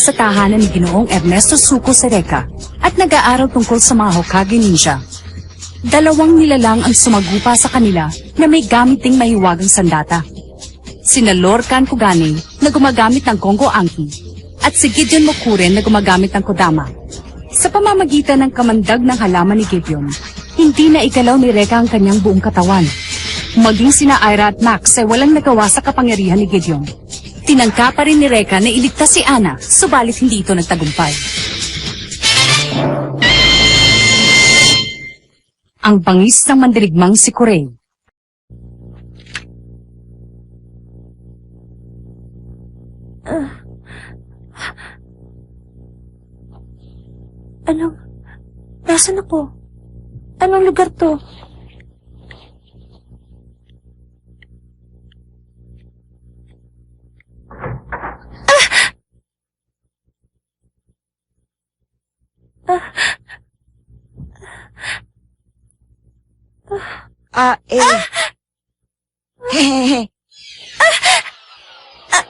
sa tahanan ni Ginoong Ernesto Zuko Sereca at nag-aaral tungkol sa mga Hokage Ninja. Dalawang nilalang ang sumagupa sa kanila na may gamit ding mahiwagang sandata. Sina Lorcan Kugane na gumagamit ng Kongo Anki at si Gideon Mokuren na gumagamit ng Kodama. Sa pamamagitan ng kamandag ng halaman ni Gideon, hindi na igalaw ni Reka ang kanyang buong katawan. Maging sina Ira at Max ay walang nagawa sa kapangyarihan ni Gideon. Tinangka pa rin ni Reka na iligtas si Ana, subalit hindi ito nagtagumpay. Ang bangis ng mandirigmang si Kurei. Nasaan ako? Anong lugar to? Hehehe.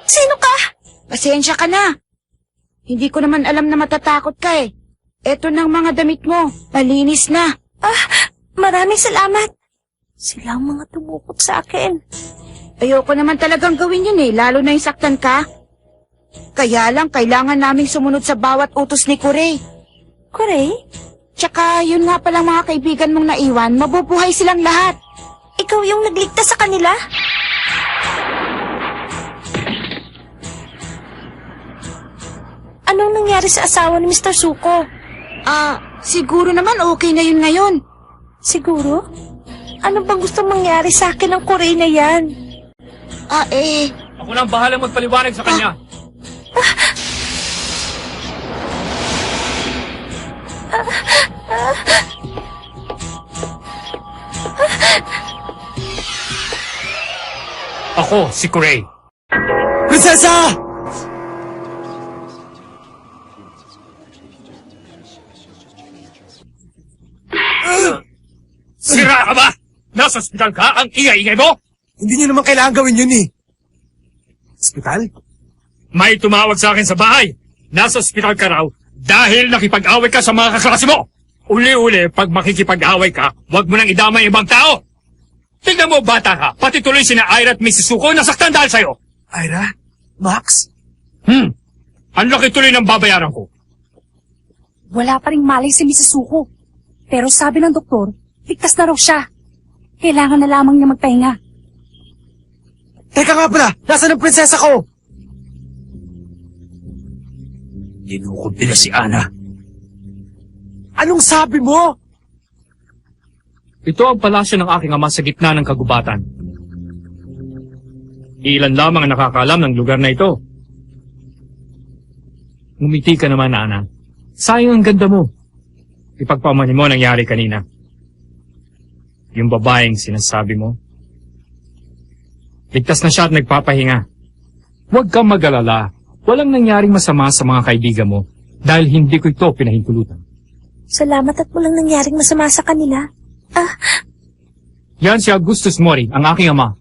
Sino ka? Pasensya ka na. Hindi ko naman alam na matatakot ka eh. Eto ng mga damit mo. Malinis na. Maraming salamat. Sila ang mga tumukot sa akin. Ayoko naman talagang gawin yun eh, lalo na yung saktan ka. Kaya lang, kailangan naming sumunod sa bawat utos ni Kurei. Kurei? Tsaka, yun nga palang mga kaibigan mong naiwan, mabubuhay silang lahat. Ikaw yung nagligtas sa kanila? Anong nangyari sa asawa ni Mr. Zuko? Siguro naman okay na yun ngayon. Siguro? Ano bang gusto mangyari sa akin ng Kurei na yan? Ako lang bahalang magpaliwanag sa kanya. Ako, si Kurei. Prinsesa! Sira ka ba? Nasa ospital ka? Ang ingay-ingay mo? Hindi niyo naman kailangan gawin yun eh. Hospital? May tumawag sa akin sa bahay. Nasa ospital ka raw dahil nakipag-away ka sa mga kaklase mo. Uli-uli, pag makikipag-away ka, huwag mo nang idamay ibang tao. Tignan mo, bata ka. Pati tuloy sina Ira at Mrs. Zuko nasaktan dahil sa'yo. Ira? Max? Ang laki tuloy ng babayaran ko. Wala pa ring malay si Mrs. Zuko. Pero sabi ng doktor, ligtas na raw siya. Kailangan na lamang niya magpahinga. Teka nga pala, nasaan ang prinsesa ko? Ginukumpi na si Ana. Anong sabi mo? Ito ang palasyo ng aking ama sa gitna ng kagubatan. Ilan lamang ang nakakaalam ng lugar na ito. Ngumiti ka naman, Ana. Sayang ang ganda mo. Ipagpamanin mo ang nangyari kanina. Yung babaeng sinasabi mo. Ligtas na siya at nagpapahinga. Huwag kang mag-alala. Walang nangyaring masama sa mga kaibigan mo dahil hindi ko ito pinahintulutan. Salamat at walang nangyaring masama sa kanila. Yan si Augustus Mori, ang aking ama.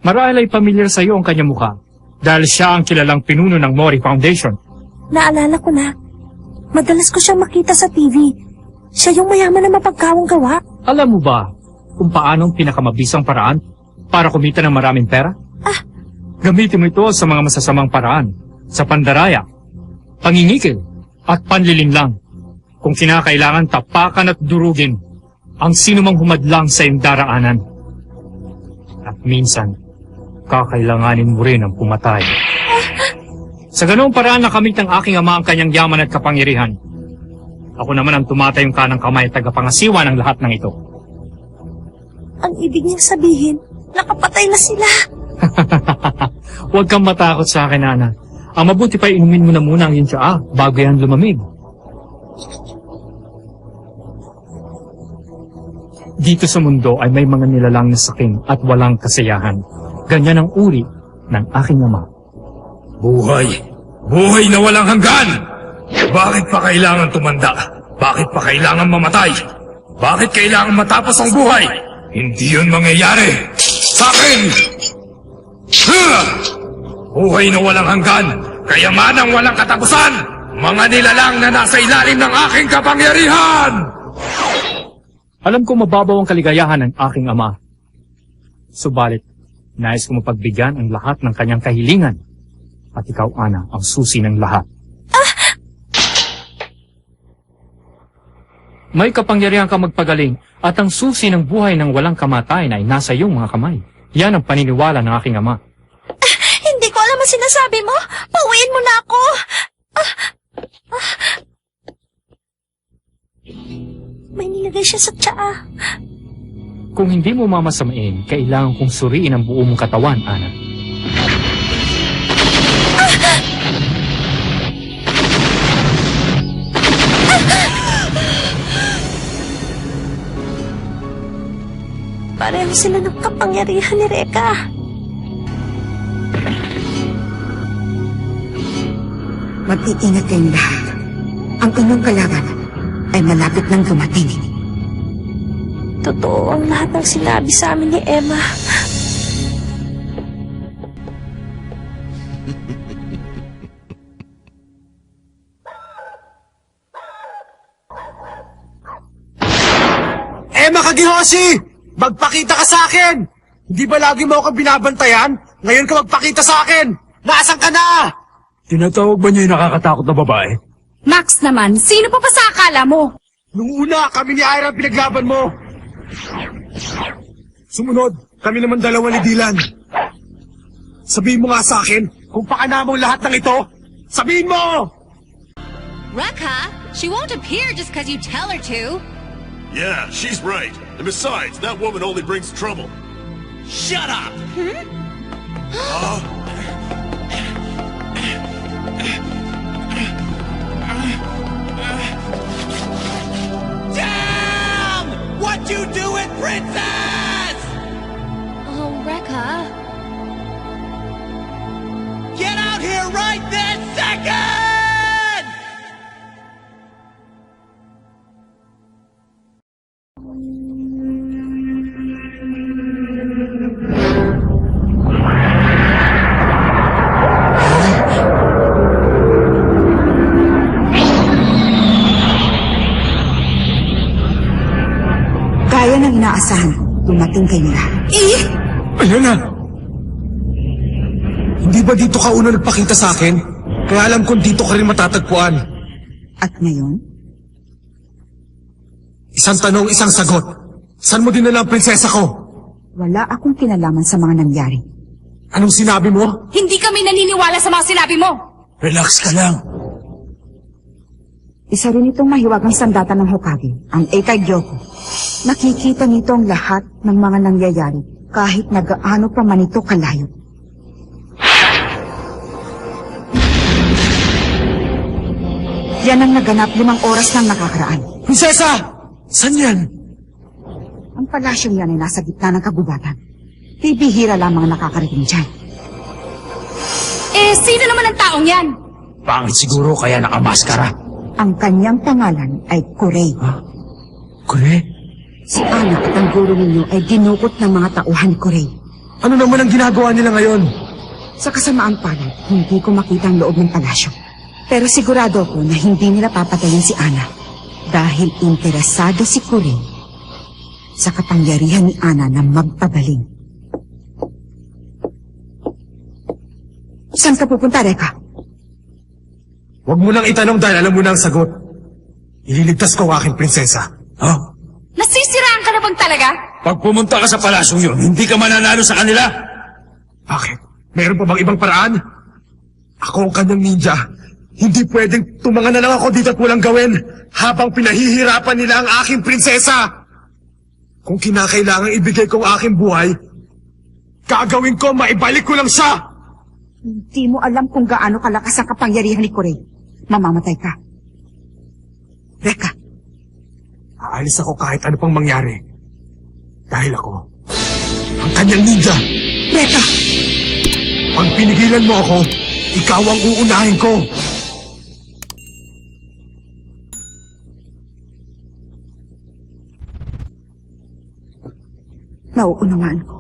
Marahil ay pamilyar sa iyo ang kanyang mukha dahil siya ang kilalang pinuno ng Mori Foundation. Naalala ko na. Madalas ko siyang makita sa TV. Siya yung mayaman na mapagkawang gawa. Alam mo ba kung paanong pinakamabisang paraan para kumita ng maraming pera? Gamitin mo ito sa mga masasamang paraan, sa pandaraya, pangingikil, at panlilinlang. Kung kinakailangan tapakan at durugin ang sinumang humadlang sa iyong daraanan. At minsan, kakailanganin mo rin ang pumatay. Sa ganoong paraan nakamit ng aking ama ang kanyang yaman at kapangyarihan. Ako naman ang tumatayong kanang kamay at tagapangasiwa ng lahat ng ito. Ang ibig niyang sabihin, nakapatay na sila. Huwag kang matakot sa akin, Ana. Ang mabuti pa inumin mo na muna ang iyong tsaa bago yan lumamig. Dito sa mundo ay may mga nilalang na saking at walang kasiyahan. Ganyan ang uri ng aking ama. Buhay! Buhay na walang hanggan! Bakit pa kailangan tumanda? Bakit pa kailangan mamatay? Bakit kailangan matapos ang buhay? Hindi yun mangyayari! Sa akin! buhay na walang hanggan, kayamanang walang katapusan, mga nilalang na nasa ilalim ng aking kapangyarihan! Alam ko mababaw ang kaligayahan ng aking ama. Subalit, nais ko mapagbigyan ang lahat ng kanyang kahilingan. At ikaw, Ana, ang susi ng lahat. May kapangyarihan ka magpagaling at ang susi ng buhay ng walang kamatayan ay nasa iyong mga kamay. Yan ang paniniwala ng aking ama. Hindi ko alam ang sinasabi mo. Pauwiin mo na ako. May nilagay siya sa tsaa. Kung hindi mo mamasamain, kailangan kong suriin ang buo mong katawan, Ana. Pareho sila ng kapangyarihan ni Reka. Mag-iingat kayong lahat. Ang inyong kalaban ay malapit nang dumating. Totoo ang lahat ng sinabi sa amin ni Emma. Emma Kagihoshi! Magpakita ka sa akin! Hindi ba lagi mo ako binabantayan? Ngayon ka magpakita sa akin! Nasaan ka na? Tinatawag ba niya yung nakakatakot na babae? Max naman, sino pa sa akala mo? Nung una, kami ni Ira ang pinaglaban mo. Sumunod, kami naman dalawa ni Dylan. Sabihin mo nga sa akin, kung paana mo lahat ng ito, sabihin mo! Rekha, she won't appear just because you tell her to. Yeah, she's right. And besides, that woman only brings trouble. Shut up! Damn! What you doing, princess? Oh, Rekha. Get out here right this second! Gaya ng inaasahan, dumating kayo na. Ayan na! Hindi ba dito ka una nagpakita sa akin? Kaya alam kong dito ka rin matatagpuan. At ngayon, Isang tanong, isang sagot. Saan mo dinala ang prinsesa ko? wala akong kinalaman sa mga nangyari. Anong sinabi mo? Hindi kami naniniwala sa mga sinabi mo! Relax ka lang. Isa rin itong mahiwagang sandata ng Hokage, ang Eikai Gyoko. Nakikita nito ang lahat ng mga nangyayari kahit nagaano pa man ito kalayo. Yan ang naganap 5 oras nang nakakaraan. Prinsesa! Saan yan? Ang palasyong yan ay nasa gitna ng kagubatan. Bibihira lamang ang nakakarating dyan. Eh, sino naman ang taong yan? Pangit siguro kaya nakamaskara. Ang kanyang pangalan ay Kurei. Kure? Si Ana at ang guro ninyo ay dinukot ng mga tauhan ni Kurei. Ano naman ang ginagawa nila ngayon? Sa kasamaang palad, hindi ko makita ang loob ng palasyo. Pero sigurado ko na hindi nila papatayin si Ana. Dahil interesado si Kurei sa kapangyarihan ni Ana na magpabaling. Saan ka pupunta, Reka? Huwag mo nang itanong dahil alam mo na ang sagot. Ililigtas ko ang aking prinsesa. Ha? Nasisiraan ka na bang talaga? Pag pumunta ka sa palasyong yun, hindi ka mananalo sa kanila. Bakit? Meron pa bang ibang paraan? Ako ang kanyang ninja. Hindi pwedeng tumangan na lang ako dito at walang gawin habang pinahihirapan nila ang aking prinsesa. Kung kinakailangan ibigay ko ang aking buhay, gagawin ko, maibalik ko lang siya. Hindi mo alam kung gaano kalakas ang kapangyarihan ni Kurei. Mamamatay ka. Reka, Aalis ako kahit ano pang mangyari. Dahil ako, ang kanyang ninja. Reka! Pag pinigilan mo ako, ikaw ang uunahin ko. Nauunawaan ko.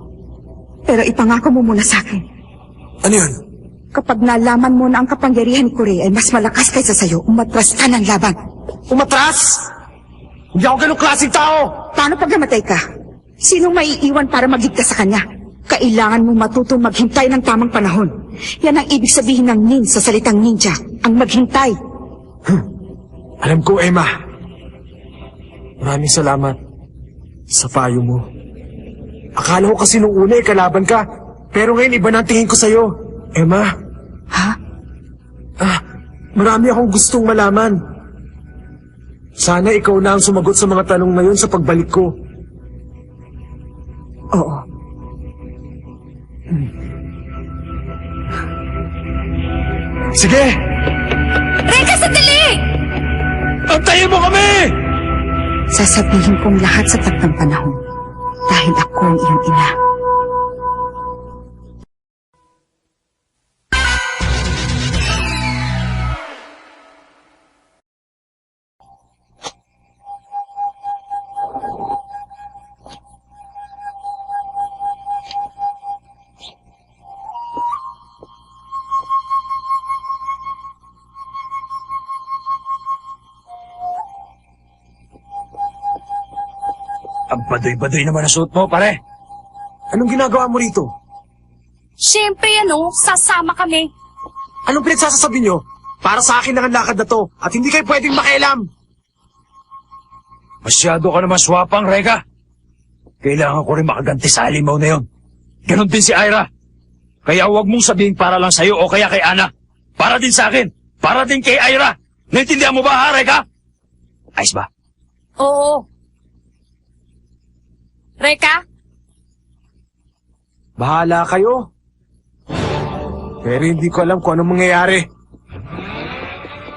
Pero ipangako mo muna sa akin. Ano yun? Kapag nalaman mo na ang kapangyarihan ko rin ay mas malakas kaysa sa'yo, umatras ka ng laban. Umatras? Hindi ako ganong klaseng tao! Paano pag namatay ka? Sinong maiiwan para magligtas sa kanya? Kailangan mo matutong maghintay ng tamang panahon. Yan ang ibig sabihin ng nin sa salitang ninja, ang maghintay. Alam ko, Emma. Maraming salamat sa payo mo. Akala ko kasi nung una kalaban ka, pero ngayon iba na ang tingin ko sa'yo. Emma? Ha? Marami akong gustong malaman. Sana ikaw na ang sumagot sa mga tanong na yun sa pagbalik ko. Oo. Sige! Reka, sandali! Antayin mo kami! Sasabihin kong lahat sa taktang panahon. Dahil ako ang iyong ina. Ang badoy-badoy naman ang suot mo, pare. Anong ginagawa mo rito? Siyempre, sasama kami. Anong pinagsasasabi nyo? Para sa akin lang ang lakad na to at hindi kayo pwedeng makialam. Masyado ka naman swapang, Reka. Kailangan ko rin makaganti sa halimaw na yon. Ganon din si Ira. Kaya huwag mong sabihin para lang sa'yo o kaya kay Ana. Para din sa akin. Para din kay Ira. Naintindihan mo ba, ha, Reka? Ayos ba? Oo. Reka? Bahala kayo. Pero hindi ko alam kung anong mangyayari.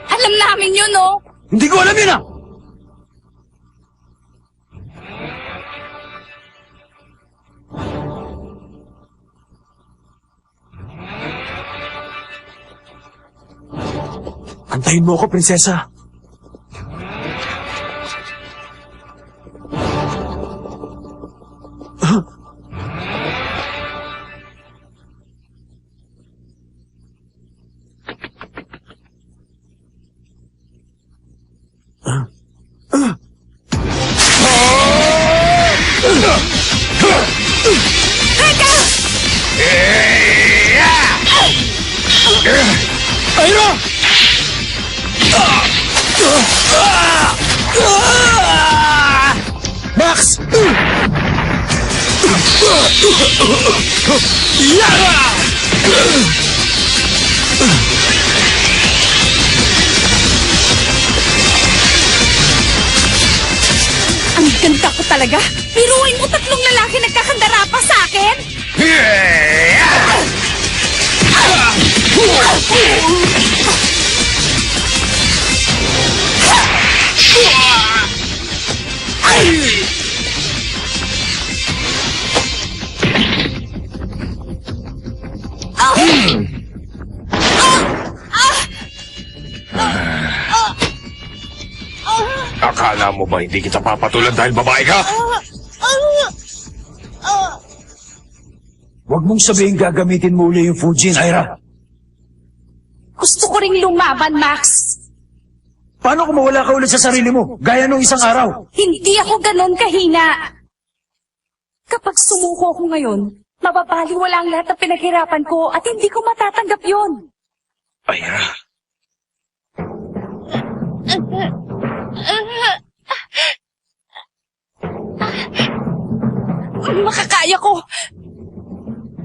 Alam namin yun, Hindi ko alam yun, ah! Antayin mo ako, prinsesa. Ira! Max! Ang ganda ko talaga. Biruin mo 3 lalaki nagkakandara pa sa akin? Akala mo ba hindi kita papatulan dahil babae ka? Huwag mong sabihin gagamitin mo uli yung Fujin, Ira. Gusto ko ring lumaban, Max. Paano kung mawala ka ulit sa sarili mo, gaya nung isang araw? Hindi ako ganon kahina. Kapag sumuko ako ngayon, mababaliwala ang lahat ng pinaghirapan ko at hindi ko matatanggap yon. Ira. Makakaya ko.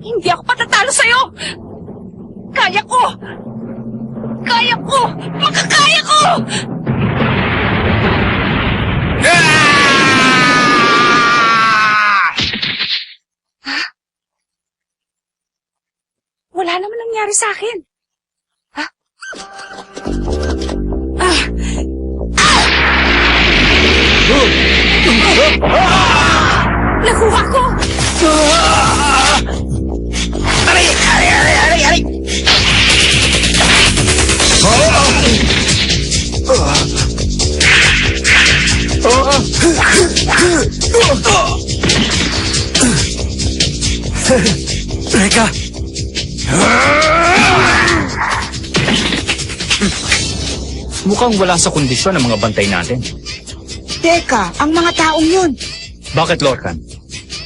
Hindi ako patatalo sa'yo. Kaya ko. Kaya ko. Makakaya ko. Wala naman nangyari sa akin. Ha? Nakuha ko! Reka! Mukhang wala sa kondisyon ang mga bantay natin. Teka, ang mga taong yun. Bakit, Lorcan?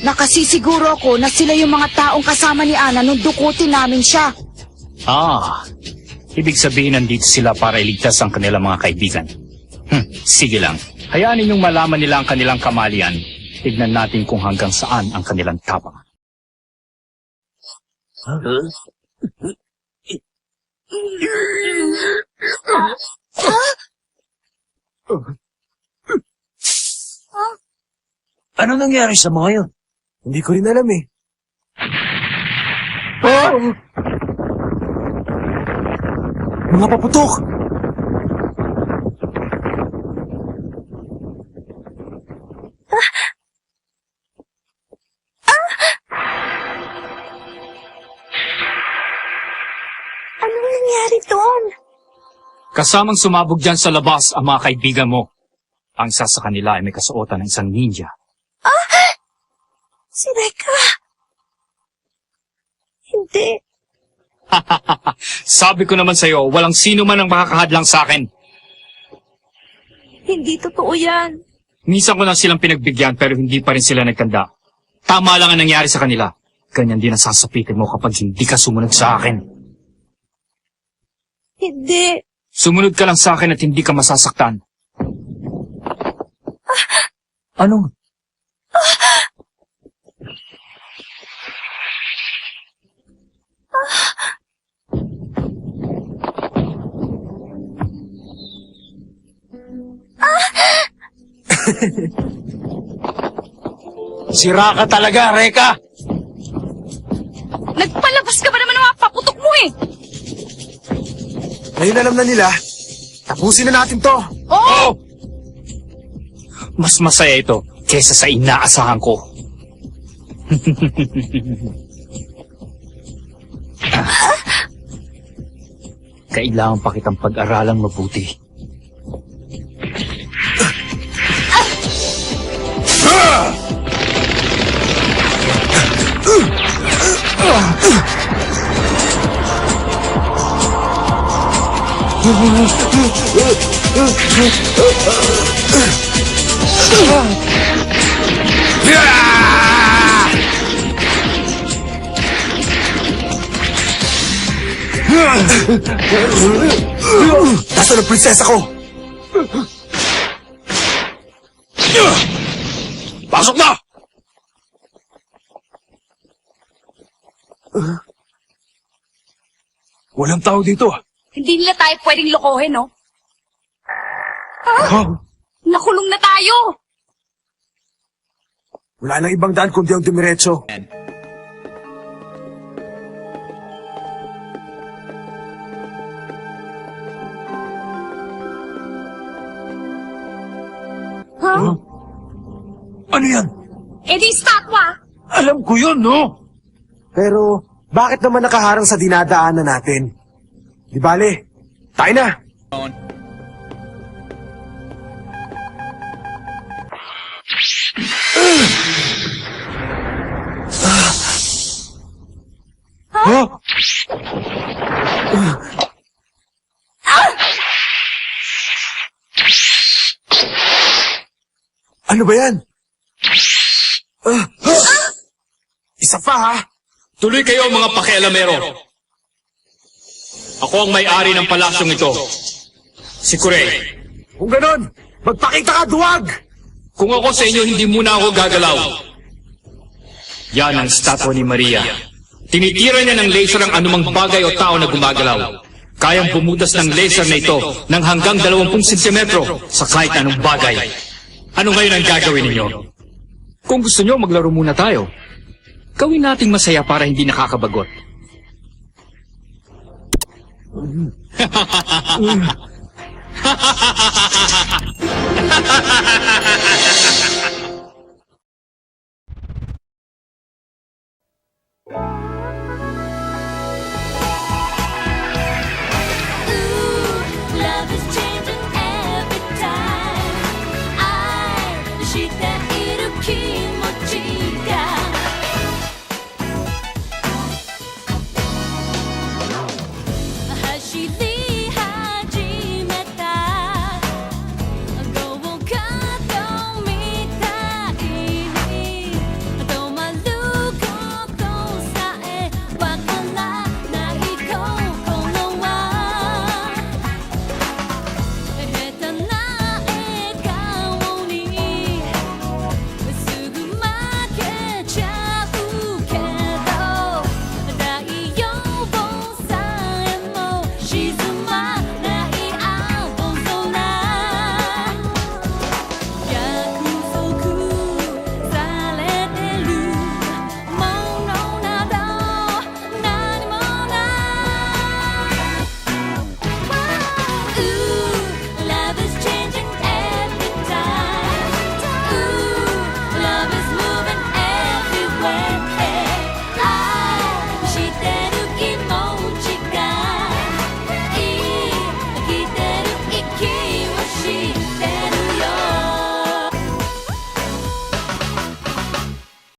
Nakasisiguro ako na sila yung mga taong kasama ni Ana nung dukutin namin siya. Ibig sabihin nandito sila para iligtas ang kanilang mga kaibigan. Sige lang. Hayaan ninyong malaman nila ang kanilang kamalian. Tignan natin kung hanggang saan ang kanilang tapang. Ano nangyari sa mga yun? Hindi ko rin alam eh. Mga paputok! Anong nangyari doon? Kasamang sumabog dyan sa labas ang mga kaibigan mo. Ang isa sa kanila ay may kasuotan ng isang ninja. Si Reka. Hindi. Sabi ko naman sa'yo, walang sino man ang makakahadlang sa akin. Hindi totoo yan. Minsan ko na silang pinagbigyan pero hindi pa rin sila nagkanda. Tama lang ang nangyari sa kanila. Ganyan din ang sasapitin mo kapag hindi ka sumunod sa akin. Hindi. Sumunod ka lang sa akin at hindi ka masasaktan. Anong? Sira ka talaga, Reka! Nagpalabas ka ba naman ng mga paputok mo eh? Ngayon alam na nila. Tapusin na natin to. Oh! Mas masaya ito kesa sa inaasahan ko. Kailangan pa kitang pag-aralang mabuti. Nasaan ang prinsesa ko? Pasok na! Walang tao dito. Hindi nila tayo pwedeng lokohin, no? Nakulong na tayo! Wala nang ibang daan kundi ang dumiretso. Ano yan? Eh di statwa! Alam ko yun, no? Pero, bakit naman nakaharang sa dinadaanan natin? Di bale, tayo na! Ano ba yan? Isa pa ha? Tuloy kayo mga pakialamero. Ako ang may-ari ng palasyong ito. Si Kurey. Kung ganon, magpakita ka, duwag! Kung ako sa inyo, hindi muna ako gagalaw. Yan ang statwa ni Maria. Tinitira niya ng laser ang anumang bagay o tao na gumagalaw. Kayang bumutas ng laser na ito ng hanggang 20 sentimetro sa kahit anong bagay. Ano ngayon ang gagawin ninyo? Kung gusto nyo, maglaro muna tayo. Gawin nating masaya para hindi nakakabagot.